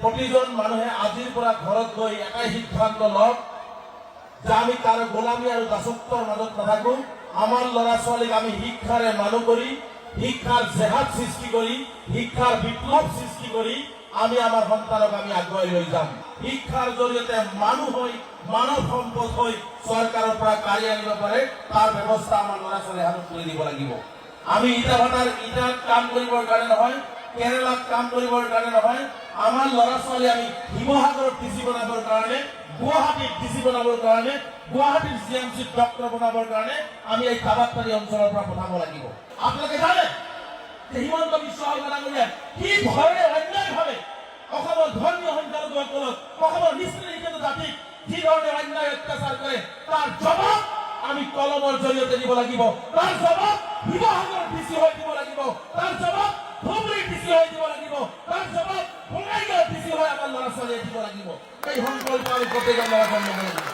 প্ৰতিজন মানুহে আজিৰ পৰা ঘৰত গৈ এটাই সিদ্ধান্ত লওক যে আমি কাৰো গোলামী আৰু দাসত্বৰ মাজত নাথাকো। আমাৰ ল'ৰা ছোৱালীক আমি শিক্ষাৰে মানুহ কৰি, শিক্ষাৰ জেহাদ সৃষ্টি কৰি, শিক্ষাৰ বিপ্লৱ সৃষ্টি কৰি আমি আমাৰ সন্তানক আমি আগুৱাই লৈ যাম। শিক্ষাৰ জৰিয়তে মানুহ হৈ, মানৱ সম্পদ হৈ চৰকাৰৰ পৰা কাঢ়ি আনিব পাৰে, তাৰ ব্যৱস্থা আমাৰ ল'ৰা ছোৱালীৰ হাতত তুলি দিব লাগিব। আমি ইটা ভাটাৰ ইটাত কাম কৰিবৰ কাৰণে নহয়, কেৰেলাত কাম কৰিবৰ কাৰণে নহয়, আমাৰ ল'ৰা ছোৱালী আমি শিৱসাগৰত ডিচি বনাবৰ কাৰণে, গুৱাহাটীত ডিচি বনাবৰ কাৰণে, গুৱাহাটীৰ জিএমচিত ডক্টৰ বনাবৰ কাৰণে আমি এই কাবাট্টাৰী অঞ্চলৰ পৰা পঠাব লাগিব। আপোনালোকে জানে যে হিমন্ত বিশ্ব শৰ্মা ডাঙৰীয়া কি ধৰণে অন্যায়ভাৱে অসমৰ ধৰ্মীয় সংখ্যালঘুসকলক, অসমৰ নিষ্পেষিত জাতিক যি ধৰণে অন্যায় অত্যাচাৰ কৰে, তাৰ জবাব আমি কলমৰ জৰিয়তে দিব লাগিব। তাৰ জবাব শিৱসাগৰ ডিচি হৈ দিব লাগিব। তাৰ জবাব ধুবুৰী ডিচি হৈ দিব লাগিব। তাৰ জবাব বঙাইগাঁও ডিচি হৈ আমাৰ ল'ৰা ছোৱালীয়ে দিব লাগিব। এই সংকল্প আমি প্ৰত্যেকে ল'ৰা ছোৱালী